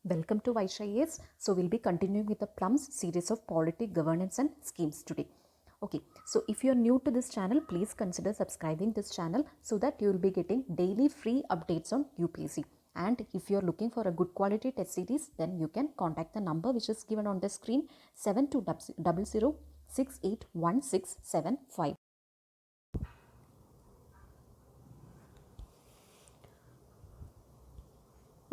Welcome to Vysh IAS. So we'll be continuing with the PLUMS series of polity, governance and schemes today. Okay, so if you're new to this channel, please consider subscribing this channel so that you will be getting daily free updates on UPSC. And if you're looking for a good quality test series, then you can contact the number which is given on the screen 7200681675.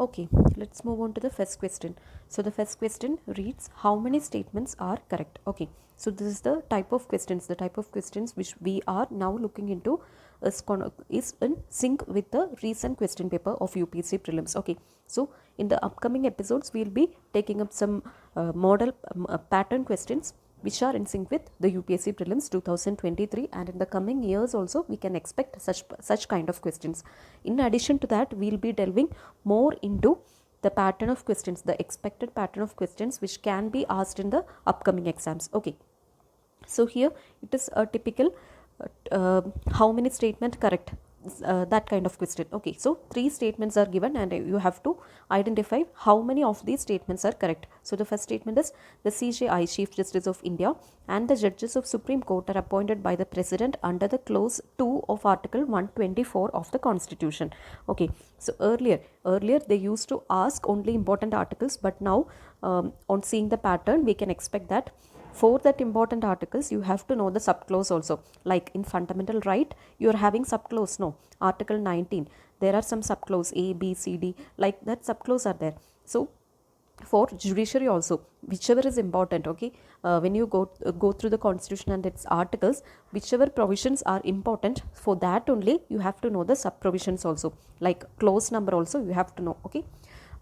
Okay, let's move on to the first question. So the first question reads, how many statements are correct? Okay, so this is the type of questions which we are now looking into is in sync with the recent question paper of UPSC Prelims. Okay, so in the upcoming episodes, we'll be taking up some model pattern questions which are in sync with the UPSC Prelims 2023, and in the coming years also we can expect such kind of questions. In addition to that, we'll be delving more into the pattern of questions, the expected pattern of questions which can be asked in the upcoming exams. Okay, so here it is a typical how many statement correct, that kind of question. Okay, so 3 statements are given and you have to identify how many of these statements are correct. So the first statement is, the CJI, Chief Justice of India, and the judges of Supreme Court are appointed by the President under the clause 2 of Article 124 of the Constitution. Okay, so earlier they used to ask only important articles, but now on seeing the pattern, we can expect that for that important articles you have to know the subclause also. Like in fundamental right, you are having subclause, no, Article 19, there are some subclause A, B, C, D, like that subclause are there. So for judiciary also, whichever is important, okay, when you go through the constitution and its articles, whichever provisions are important, for that only you have to know the sub provisions also, like clause number also you have to know. Okay,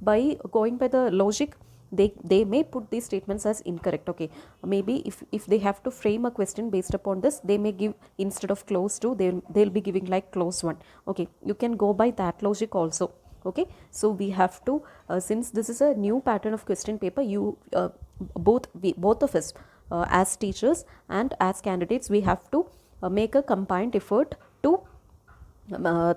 by going by the logic, they may put these statements as incorrect. Okay, maybe if they have to frame a question based upon this, they may give, instead of clause 2, they'll be giving like clause 1. Okay, you can go by that logic also. Okay, so we have to since this is a new pattern of question paper, you both of us as teachers and as candidates, we have to make a combined effort uh,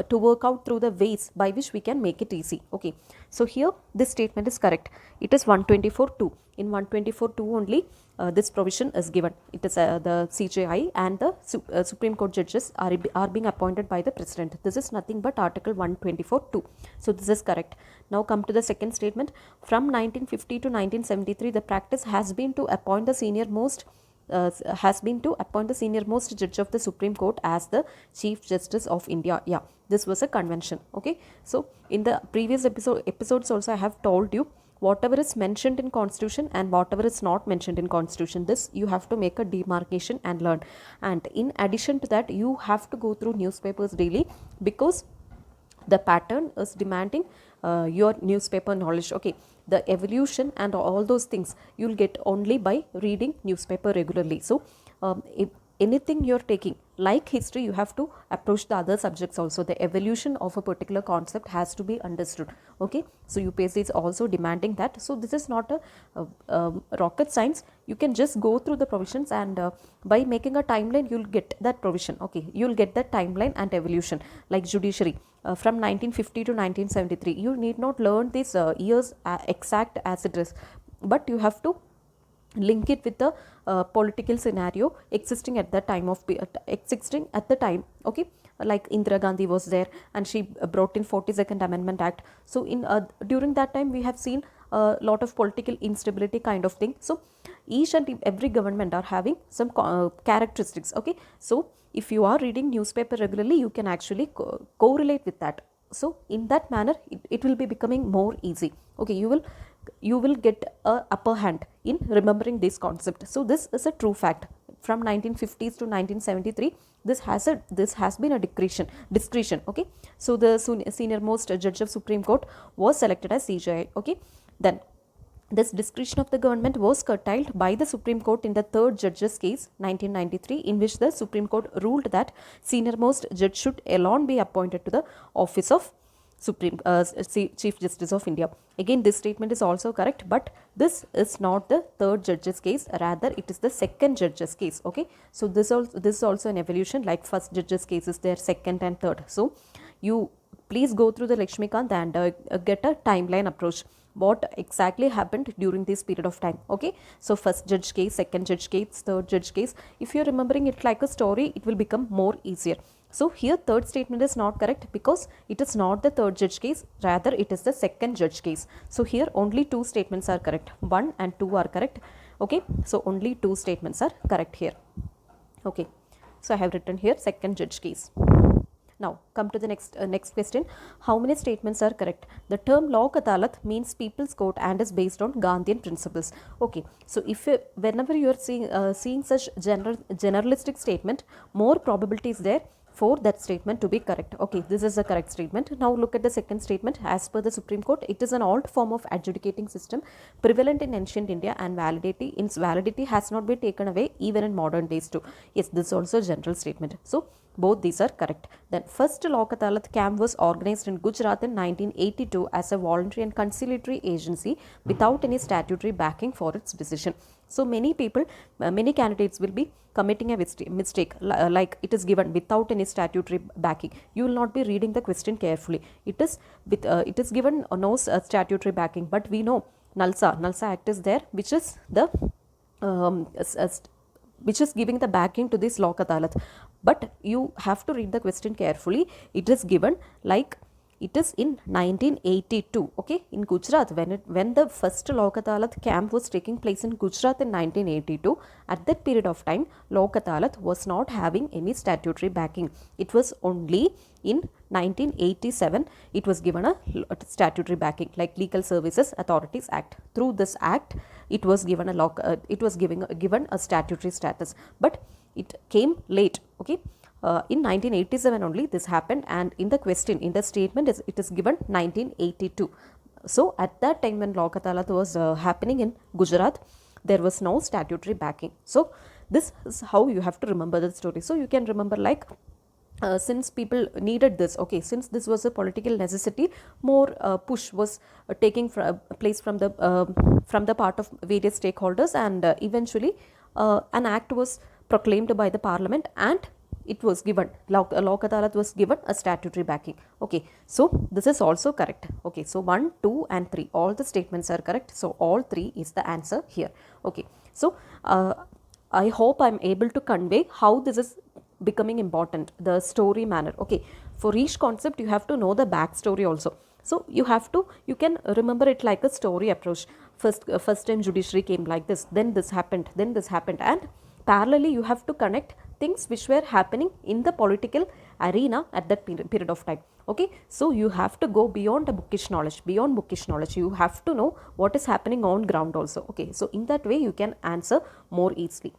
to work out through the ways by which we can make it easy. Okay, so here this statement is correct. It is 124.2. In 124.2 only this provision is given. It is the CJI and the Supreme Court judges are being appointed by the President. This is nothing but Article 124.2. So this is correct. Now come to the second statement. From 1950 to 1973, the practice has been to appoint the senior most judge of the Supreme Court as the Chief Justice of India. Yeah, this was a convention. Okay, so in the previous episodes also I have told you, whatever is mentioned in Constitution and whatever is not mentioned in Constitution, this you have to make a demarcation and learn. And in addition to that, you have to go through newspapers daily, because the pattern is demanding your newspaper knowledge. Okay, the evolution and all those things you'll get only by reading newspaper regularly. So if anything you're taking like history, you have to approach the other subjects also. The evolution of a particular concept has to be understood. Okay, so UPSC is also demanding that. So this is not a rocket science. You can just go through the provisions, and by making a timeline, you'll get that provision. Okay, you'll get that timeline and evolution. Like judiciary, from 1950 to 1973, you need not learn these years exact as it is, but you have to link it with the political scenario existing at the time. Okay, like Indira Gandhi was there and she brought in 42nd Amendment Act. So in during that time we have seen a lot of political instability kind of thing. So each and every government are having some characteristics. Okay, so if you are reading newspaper regularly, you can actually correlate with that. So in that manner, it will be becoming more easy. Okay, you will get a upper hand in remembering this concept. So this is a true fact. From 1950s to 1973, this has been a discretion. Okay, so the senior most judge of Supreme Court was selected as CJI. Okay, then this discretion of the government was curtailed by the Supreme Court in the third judge's case 1993, in which the Supreme Court ruled that senior most judge should alone be appointed to the office of Chief Justice of India. Again, this statement is also correct, but this is not the third judge's case, rather it is the second judge's case. Okay, so this is also an evolution. Like first judge's case is there, second and third. So you please go through the Lakshmikant and get a timeline approach. What exactly happened during this period of time. Okay, so first judge case, second judge case, third judge case. If you're remembering it like a story, it will become more easier. So here third statement is not correct because it is not the third judge case, rather it is the second judge case. So here only two statements are correct, 1 and 2 are correct. Okay, so only two statements are correct here. Okay, so I have written here second judge case. Now come to the next question. How many statements are correct? The term Lok Adalat means people's court and is based on Gandhian principles. Okay, so if whenever you are seeing such generalistic statement, more probability is there for that statement to be correct. Okay, this is a correct statement. Now look at the second statement. As per the Supreme Court, it is an old form of adjudicating system prevalent in ancient India, and its validity has not been taken away even in modern days too. Yes, this is also a general statement. So both these are correct. Then first Lok Adalat camp was organized in Gujarat in 1982 as a voluntary and conciliatory agency without any statutory backing for its decision. So many people, many candidates will be committing a mistake, like it is given without any statutory backing. You will not be reading the question carefully. It is given no statutory backing, but we know NALSA Act is there, which is the which is giving the backing to this Lok Adalat. But you have to read the question carefully. It is given like it is in 1982, okay, in Gujarat, when the first Lok Adalat camp was taking place in Gujarat in 1982. At that period of time, Lok Adalat was not having any statutory backing. It was only in 1987 it was given a statutory backing, like Legal Services Authorities Act. Through this act, it was given given a statutory status, but it came late. Okay. In 1987 only this happened, and in the question, in the statement, it is given 1982. So at that time when Lok Adalat was happening in Gujarat, there was no statutory backing. So this is how you have to remember the story. So you can remember like since people needed this, okay, since this was a political necessity, more push was taking place from the part of various stakeholders, and eventually an act was proclaimed by the parliament, and it was given, Lok Adalat was given a statutory backing. Okay, so this is also correct. Okay, so 1, 2 and 3, all the statements are correct. So all 3 is the answer here. Okay, so I hope I am able to convey how this is becoming important, the story manner. Okay, for each concept you have to know the backstory also. So you can remember it like a story approach. First time judiciary came like this, then this happened, and parallelly you have to connect things which were happening in the political arena at that period of time. Okay, so you have to go beyond the bookish knowledge. You have to know what is happening on ground also. Okay, so in that way you can answer more easily.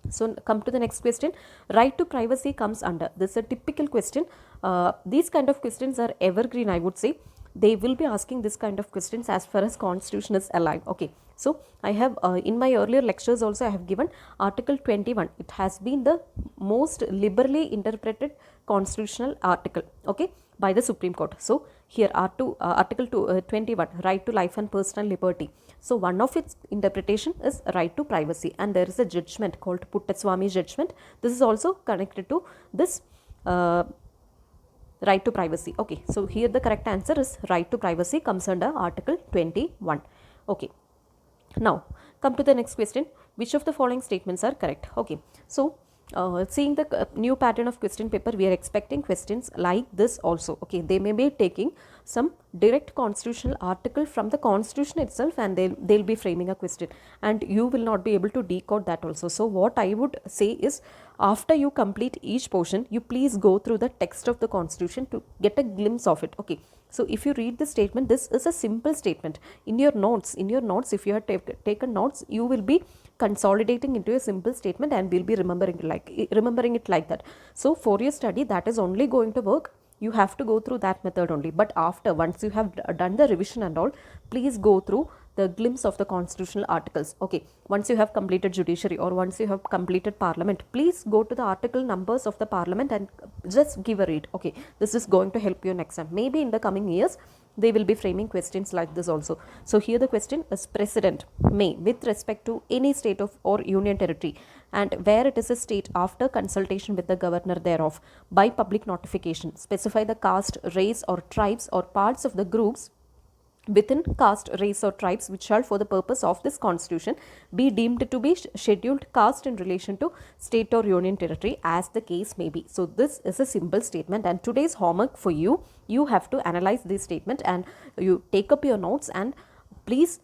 So come to the next question. Right to privacy comes under. This is a typical question. These kind of questions are evergreen, I would say. They will be asking this kind of questions as far as constitution is alive. Okay, so I have in my earlier lectures also I have given article 21. It has been the most liberally interpreted constitutional article, okay, by the Supreme Court. So here article 21, right to life and personal liberty. So one of its interpretation is right to privacy, and there is a judgment called Puttaswamy judgment. This is also connected to this right to privacy. Okay, so here the correct answer is right to privacy comes under article 21. Okay, now come to the next question. Which of the following statements are correct? Okay, so seeing the new pattern of question paper, we are expecting questions like this also. Okay, they may be taking some direct constitutional article from the constitution itself, and they'll be framing a question, and you will not be able to decode that also. So what I would say is, after you complete each portion, you please go through the text of the constitution to get a glimpse of it. Okay, so if you read the statement, this is a simple statement. In your notes, if you have taken notes, you will be consolidating into a simple statement and will be remembering it like that. So for your study, that is only going to work. You have to go through that method only. But once you have done the revision and all, please go through the glimpse of the constitutional articles. Okay, once you have completed judiciary or once you have completed parliament, please go to the article numbers of the parliament and just give a read. Okay, this is going to help you in exam. Maybe in the coming years they will be framing questions like this also. So here the question is, President may, with respect to any state of or union territory, and where it is a state after consultation with the governor thereof by public notification specify the caste, race or tribes or parts of the groups within caste, race or tribes which shall for the purpose of this constitution be deemed to be scheduled caste in relation to state or union territory as the case may be. So this is a simple statement, and today's homework for you, you have to analyze this statement and you take up your notes, and please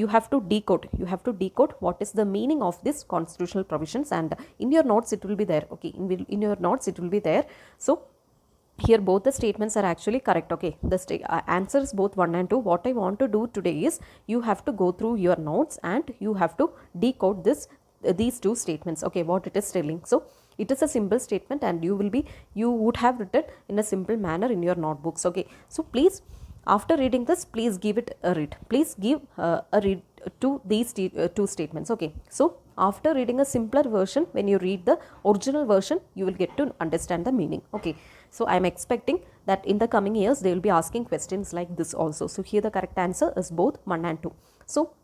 you have to decode what is the meaning of this constitutional provisions, and in your notes it will be there. Okay, in your notes it will be there. So here both the statements are actually correct. Okay, the answers both 1 and 2. What I want to do today is you have to go through your notes and you have to decode these two statements. Okay, what it is telling. So it is a simple statement and you would have written in a simple manner in your notebooks. Okay, so please, after reading this, please give it a read. Please give a read to these two statements. Okay, so after reading a simpler version, when you read the original version, you will get to understand the meaning. Okay, so I am expecting that in the coming years they will be asking questions like this also. So here the correct answer is both 1 and 2. So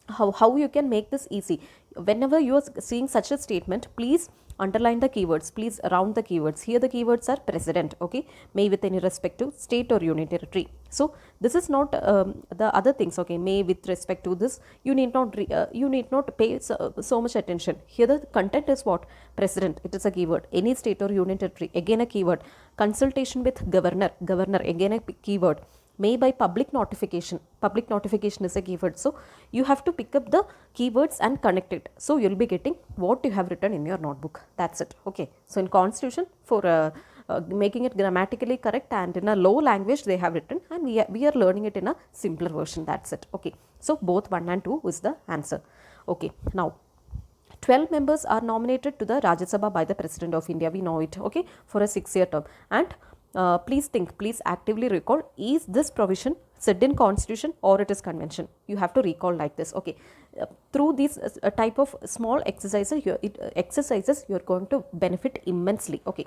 how you can make this easy? Whenever you are seeing such a statement, please underline the keywords, please round the keywords. Here the keywords are president, okay, may with any respect to state or union territory. So this is not the other things. Okay, may with respect to this, you need not pay so much attention. Here the content is what? President, it is a keyword. Any state or union territory, again a keyword. Consultation with governor, again a keyword. May by public notification is a keyword. So you have to pick up the keywords and connect it. So you will be getting what you have written in your notebook. That's it. Okay, so in constitution, for making it grammatically correct and in a low language they have written, and we are learning it in a simpler version. That's it. Okay, so both 1 and 2 is the answer. Okay, now 12 members are nominated to the Rajya Sabha by the President of India. We know it. Okay, for a 6-year term. And please actively recall, is this provision said in constitution or it is convention? You have to recall like this. Okay, through these type of small exercises you are going to benefit immensely. Okay,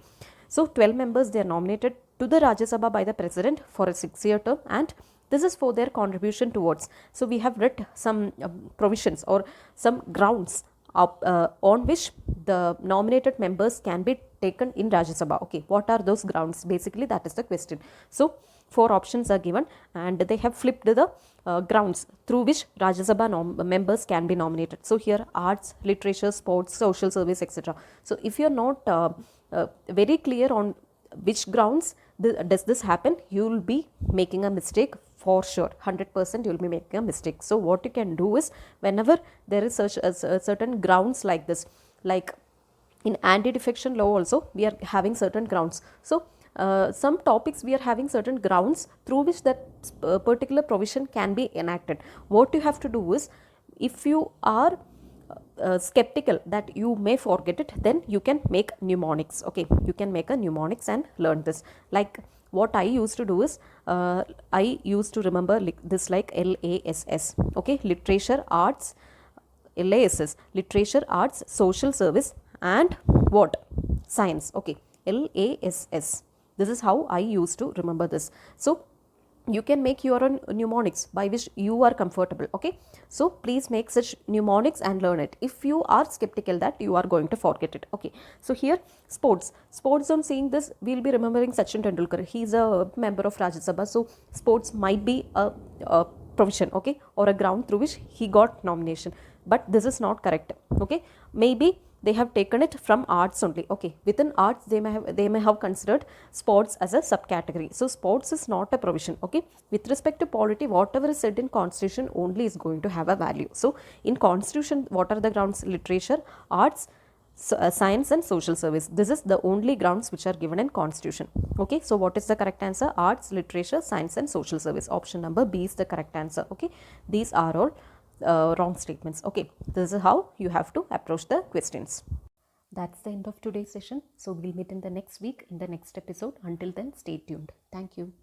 so 12 members, they are nominated to the Rajya Sabha by the President for a 6-year term, and this is for their contribution towards. So we have read some provisions or some grounds on which the nominated members can be taken in Rajya Sabha. Okay, what are those grounds? Basically that is the question. So 4 options are given and they have flipped the grounds through which Rajya Sabha members can be nominated. So here arts, literature, sports, social service, etc. So if you are not very clear on which grounds does this happen, you will be making a mistake for sure. 100% you will be making a mistake. So what you can do is, whenever there is such certain grounds like this, like in anti-defection law also we are having certain grounds. So some topics we are having certain grounds through which that particular provision can be enacted. What you have to do is, if you are skeptical that you may forget it, then you can make mnemonics. Okay, you can make a mnemonics and learn this. Like what I used to do is, I used to remember this like LASS. Okay, literature, arts, LASS, literature, arts, social service, and what? Science. Okay, LASS. This is how I used to remember this. So you can make your own mnemonics by which you are comfortable. Okay, so please make such mnemonics and learn it if you are skeptical that you are going to forget it. Okay, so here sports on seeing this, we will be remembering Sachin Tendulkar. He is a member of Rajya Sabha, so sports might be a provision, okay, or a ground through which he got nomination, but this is not correct. Okay, maybe they have taken it from arts only. Okay, within arts they may have considered sports as a subcategory. So sports is not a provision. Okay, with respect to polity, whatever is said in constitution only is going to have a value. So in constitution, what are the grounds? Literature, arts, science and social service. This is the only grounds which are given in constitution. Okay, so what is the correct answer? Arts, literature, science and social service. Option number B is the correct answer. Okay, these are all wrong statements. Okay, this is how you have to approach the questions. That's the end of today's session. So we'll meet in the next week in the next episode. Until then, stay tuned. Thank you.